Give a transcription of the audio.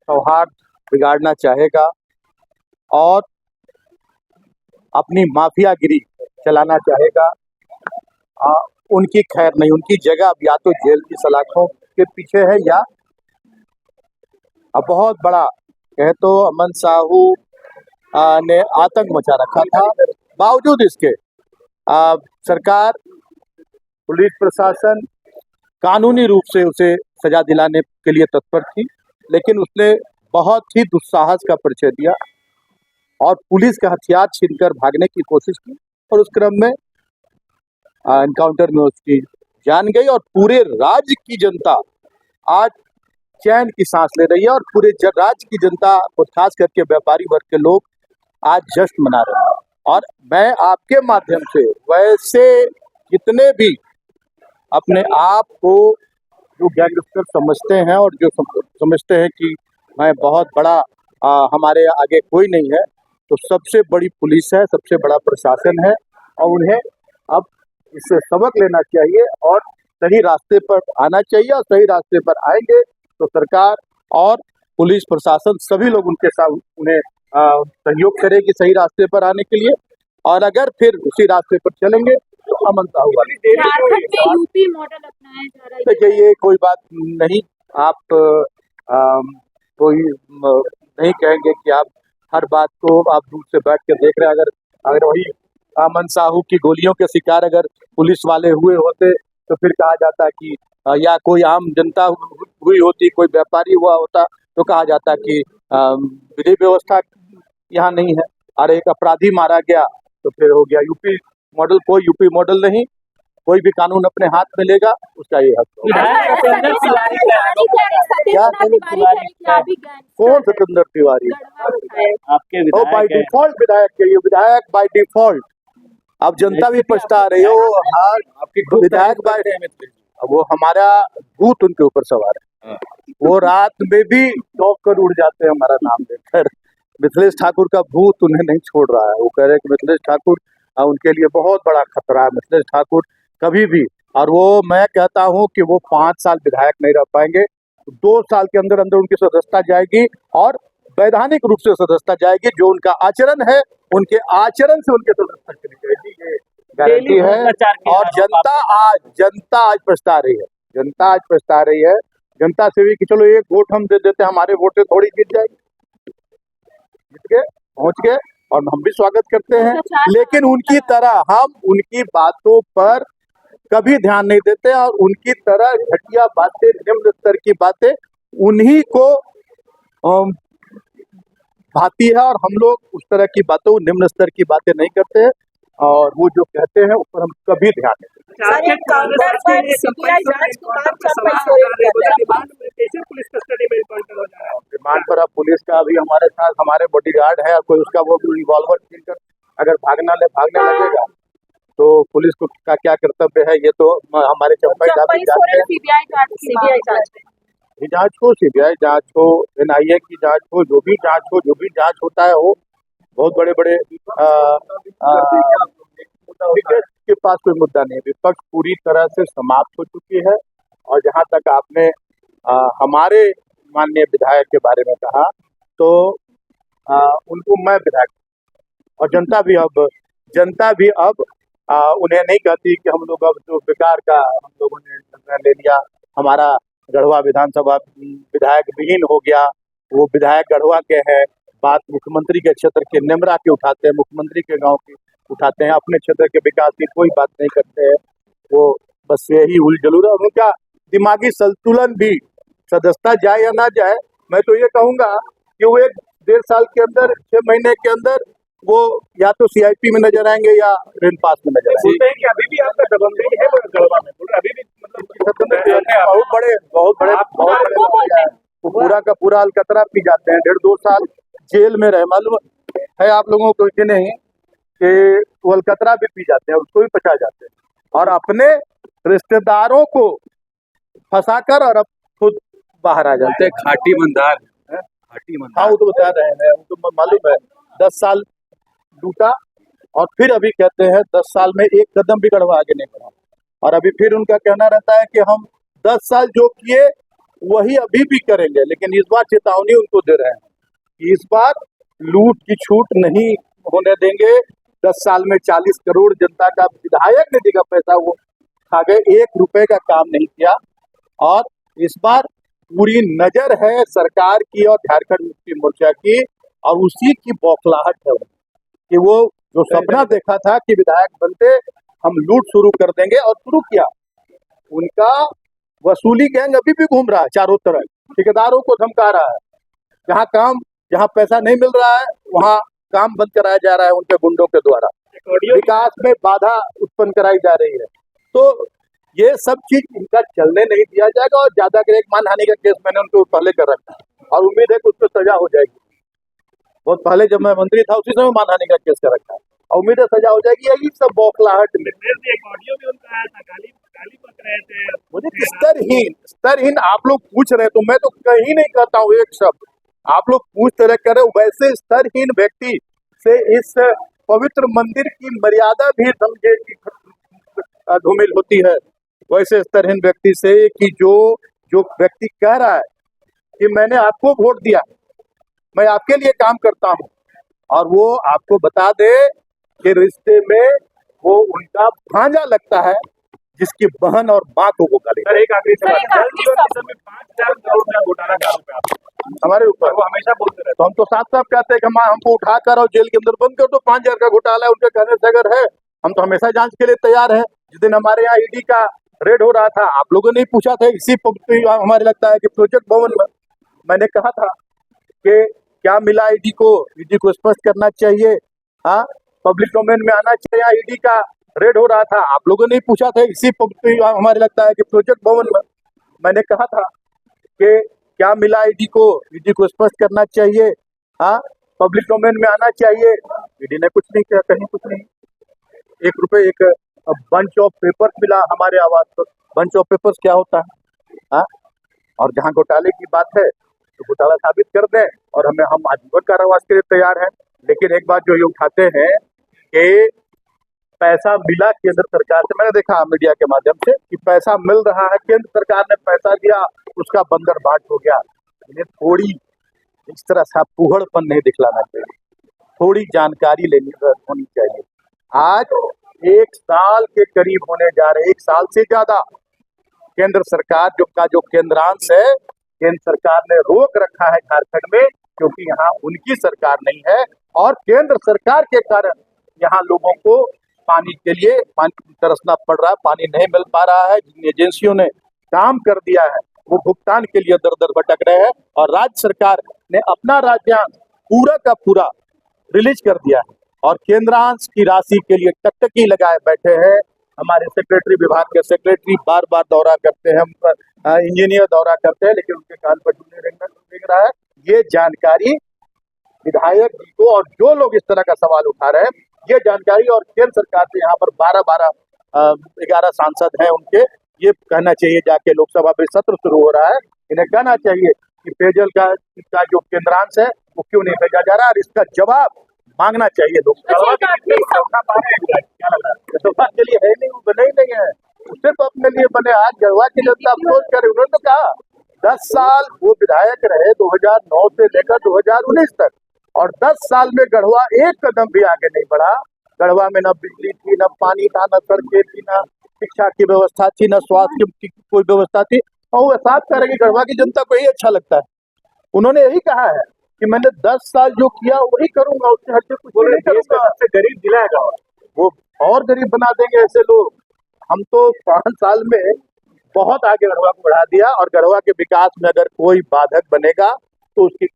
सौहार्द बिगाड़ना चाहेगा और अपनी माफियागिरी चलाना चाहेगा, उनकी खैर नहीं। उनकी जगह अब या तो जेल की सलाखों के पीछे है या अब बहुत बड़ा कहे तो अमन साहू ने आतंक मचा रखा था। बावजूद इसके सरकार, पुलिस प्रशासन कानूनी रूप से उसे सजा दिलाने के लिए तत्पर थी, लेकिन उसने बहुत ही दुस्साहस का परिचय दिया और पुलिस का हथियार छीनकर भागने की कोशिश की और उस क्रम में एनकाउंटर में उसकी जान गई और पूरे राज्य की जनता आज चैन की सांस ले रही है और पूरे राज्य की जनता और खास करके व्यापारी वर्ग के लोग आज जश्न मना रहे हैं। और मैं आपके माध्यम से वैसे जितने भी अपने आप को जो गैंगस्टर समझते हैं और जो समझते हैं कि मैं बहुत बड़ा हमारे आगे कोई नहीं है, तो सबसे बड़ी पुलिस है, सबसे बड़ा प्रशासन है और उन्हें अब इससे सबक लेना चाहिए और सही रास्ते पर आना चाहिए। और सही रास्ते पर आएंगे तो सरकार और पुलिस प्रशासन सभी लोग उनके साथ उन्हें सहयोग करेगी सही रास्ते पर आने के लिए। और अगर फिर उसी रास्ते पर चलेंगे तो अमन साहू वाली यूपी मॉडल अपनाया जा रहा है। देखिए, ये कोई बात नहीं। आप कोई नहीं कहेंगे कि आप हर बात को आप दूर से बैठ कर देख रहे हैं। अगर वही अमन साहू की गोलियों के शिकार अगर पुलिस वाले हुए होते तो फिर कहा जाता कि या कोई आम जनता हुई होती, कोई व्यापारी हुआ होता तो कहा जाता कि विधि व्यवस्था यहाँ नहीं है और एक अपराधी मारा गया तो फिर हो गया यूपी मॉडल। कोई यूपी मॉडल नहीं, कोई भी कानून अपने हाथ में लेगा उसका ये हक क्या। कौन सतेंद्र तिवारी? आपके बाय डिफॉल्ट विधायक के ये विधायक बाय डिफॉल्ट। अब जनता भी पछता रही हो। आपकी विधायक बाय, वो हमारा भूत उनके ऊपर सवार है। वो रात में भी चौंक कर उड़ जाते हैं हमारा नाम लेकर। मिथिलेश ठाकुर का भूत उन्हें नहीं छोड़ रहा है। वो कह रहे हैं कि मिथिलेश ठाकुर उनके लिए बहुत बड़ा खतरा है। मिथिलेश ठाकुर कभी भी, और वो मैं कहता हूं कि वो 5 साल विधायक नहीं रह पाएंगे। 2 साल के अंदर अंदर उनकी सदस्यता जाएगी और वैधानिक रूप से सदस्यता जाएगी। जो उनका आचरण है, उनके आचरण से उनके सदस्यता चली जाएगी, ये गारंटी है। और जनता आज पछता रही है। जनता आज पछता रही है। जनता से भी कि चलो एक वोट हम दे देते, हमारे वोट थोड़ी जीत जाएगी। जीत गए, पहुंच गए और हम भी स्वागत करते हैं, लेकिन उनकी तरह हम उनकी बातों पर कभी ध्यान नहीं देते और उनकी तरह घटिया बातें, निम्न स्तर की बातें उन्हीं को भाती है और हम लोग उस तरह की बातों, निम्न स्तर की बातें नहीं करते हैं और वो जो कहते हैं उस पर हम कभी ध्यान नहीं देते। रिमांड पर अब पुलिस का अभी हमारे साथ हमारे बॉडीगार्ड है और कोई उसका वो रिवॉल्वर छीन कर अगर भागने लगेगा तो पुलिस को का क्या कर्तव्य है, ये तो हमारे चंपाई साहब जानते हैं। जांच हो, सीबीआई जांच हो, एनआईए की जांच हो, जो भी जांच होता है हो। बहुत बड़े बड़े विपक्ष के पास कोई मुद्दा नहीं है। विपक्ष पूरी तरह से समाप्त हो चुकी है। और जहां तक आपने हमारे माननीय विधायक के बारे में कहा तो उनको मैं विधायक और जनता भी अब उन्हें नहीं कहती कि हम लोग अब जो बेकार का हम लोगों ने निर्णय ले लिया, हमारा गढ़वा विधानसभा विधायक विहीन हो गया। वो विधायक गढ़वा के हैं, बात मुख्यमंत्री के क्षेत्र के नेमरा के उठाते हैं, मुख्यमंत्री के गांव की उठाते हैं, अपने क्षेत्र के विकास की कोई बात नहीं करते हैं। वो बस यही उलझलूर है। उनका दिमागी संतुलन भी, सदस्यता जाए या ना जाए, मैं तो ये कहूंगा कि वो 1-1.5 साल के अंदर, 6 महीने के अंदर वो या तो सीआईपी में नजर आएंगे या रेन पास में नजर आएंगे। अभी भी आपका दबंगई है अभी भी, बहुत बड़े वो पूरा का पूरा अलकतरा पी जाते हैं। 1.5-2 साल जेल में रहे। मालूम है आप लोगों को कि नहीं कि वो अलकतरा भी पी जाते हैं, उसको भी पचा जाते हैं और अपने रिश्तेदारों को फंसाकर और अब खुद बाहर आ जाते हैं। खाटी मंदार। हाँ, वो तो बता रहे हैं, उनको मालूम है। 10 साल लूटा और फिर अभी कहते हैं 10 साल में एक कदम भी गढ़वा आगे नहीं बढ़ा। और अभी फिर उनका कहना रहता है कि हम 10 साल जो किए वही अभी भी करेंगे, लेकिन इस बार चेतावनी उनको दे रहे हैं कि इस बार लूट की छूट नहीं होने देंगे। 10 साल में 40 करोड़ जनता का विधायक निधि का पैसा वो खा गए, 1 रुपए का काम नहीं किया। और इस बार पूरी नजर है सरकार की और झारखंड मुक्ति मोर्चा की, और उसी की बौखलाहट है कि वो जो सपना देखा था कि विधायक बनते हम लूट शुरू कर देंगे, और शुरू किया। उनका वसूली गैंग अभी भी घूम रहा है चारों तरफ, ठेकेदारों को धमका रहा है। जहाँ पैसा नहीं मिल रहा है वहाँ काम बंद कराया जा रहा है उनके गुंडों के द्वारा, विकास में बाधा उत्पन्न कराई जा रही है। तो ये सब चीज इनका चलने नहीं दिया जाएगा। और ज्यादा कर एक मानहानि का केस मैंने उनको पहले कर रखा है, और उम्मीद है कि उस पर सजा हो जाएगी। बहुत पहले जब मैं मंत्री था उसी समय मानहानि का केस कर रखा है, और उम्मीद है सजा हो जाएगी। यही सब बौखलाहट में एक ऑडियो भी उनका आया था, गाली बक रहे थे मुझे स्तरहीन आप लोग पूछ रहे हैं, तो मैं तो कहीं नहीं कहता हूँ एक शब्द। आप लोग पूछ रहे कर रहे हो, वैसे स्तरहीन व्यक्ति से इस पवित्र मंदिर की मर्यादा भी समझे की धूमिल होती है। वैसे स्तरहीन व्यक्ति से कि जो व्यक्ति कह रहा है कि मैंने आपको वोट दिया, मैं आपके लिए काम करता हूँ, और वो आपको बता दे कि रिश्ते में वो उनका भांजा लगता है जिसकी बहन और माँ को वो गाली। सर एक आखिरी सवाल, जल जीवन मिशन में 5,000 करोड़ का घोटाला का आरोप है आपको, हमारे ऊपर वो हमेशा बोलते रहते तो हम तो साफ साफ कहते हैं कि हमको उठाकर और जेल के अंदर बंद कर दो। 5,000 का घोटाला है उनके कहने से अगर है, हम तो हमेशा जांच के लिए तैयार हैं। जिस दिन हमारे यहाँ ईडी का रेड हो रहा था, आप लोगों ने पूछा था इसी हमारे लगता है कि प्रोजेक्ट भवन में मैंने कहा था कि क्या मिला ईडी को स्पष्ट करना चाहिए। हाँ, पब्लिक डोमेन में आना चाहिए। यहाँ ईडी का रेड हो रहा था, आप लोगों ने पूछा था इसी हमारे लगता है कि प्रोजेक्ट भवन में मैंने कहा था कि क्या मिला ईडी को स्पष्ट करना चाहिए। हाँ, पब्लिक डोमेन में आना चाहिए। ईडी ने कुछ नहीं किया, कहीं कुछ नहीं। 1 रुपए एक बंच ऑफ पेपर्स मिला हमारे आवाज पर। बंच ऑफ पेपर्स क्या होता है? हाँ, और जहाँ घोटाले की बात है तो घोटाला साबित कर दें, और हम आजीवन कारावास के लिए तैयार हैं। लेकिन एक बात जो ये उठाते हैं कि पैसा मिला केंद्र सरकार से, मैंने देखा मीडिया के माध्यम से कि पैसा मिल रहा है, केंद्र सरकार ने पैसा दिया, उसका बंदर बाट हो गया। इन्हें थोड़ी इस तरह सा फूहड़पन नहीं दिखलाना चाहिए, थोड़ी जानकारी लेनी होनी चाहिए। आज 1 साल के करीब होने जा रहे, 1 साल से ज्यादा केंद्र सरकार जो केंद्रांश है, केंद्र सरकार ने रोक रखा है झारखंड में, क्योंकि यहाँ उनकी सरकार नहीं है, और केंद्र सरकार के कारण यहाँ लोगों को पानी के लिए तरसना पड़ रहा है, पानी नहीं मिल पा रहा है। जिन एजेंसियों ने काम कर दिया है वो भुगतान के लिए दर दर भटक रहे हैं, और राज्य सरकार ने अपना राज्यांश पूरा का पूरा रिलीज कर दिया है, और केंद्रांश की राशि के लिए टकटकी लगाए बैठे हैं। हमारे सेक्रेटरी, विभाग के सेक्रेटरी बार बार दौरा करते हैं, इंजीनियर दौरा करते हैं, लेकिन उनके कान पर जूं नहीं रहा है। ये जानकारी विधायक जी को, और जो लोग इस तरह का सवाल उठा रहे हैं, ये जानकारी, और केंद्र सरकार से यहाँ पर 11 सांसद हैं उनके, ये कहना चाहिए जाके, लोकसभा में सत्र शुरू हो रहा है, इन्हें कहना चाहिए कि पेयजल का जो केंद्रांश है वो क्यों नहीं भेजा जा रहा है, और इसका जवाब मांगना चाहिए लोकसभा के लिए। है नहीं, वो बने ही नहीं है, सिर्फ अपने लिए बने। आज गढ़वा की जनता अफसोस करे, उन्होंने तो कहा 10 साल वो विधायक रहे 2009 से लेकर 2019 तक, और 10 साल में गढ़वा एक कदम भी आगे नहीं बढ़ा। गढ़वा में न बिजली थी, न पानी था, न सड़कें थी, न शिक्षा की व्यवस्था थी, न स्वास्थ्य की कोई व्यवस्था थी। और वो साफ कह रहे कि गढ़वा की जनता को यही अच्छा लगता है। उन्होंने यही कहा है कि मैंने 10 साल जो किया वही करूंगा, उससे हटके कुछ नहीं करूंगा। सबसे गरीब जिला है गढ़वा, वो और गरीब बना देंगे ऐसे लोग। हम तो 5 साल में बहुत आगे गढ़वा को बढ़ा दिया, और गढ़वा के विकास में अगर कोई बाधक बनेगा तो उसकी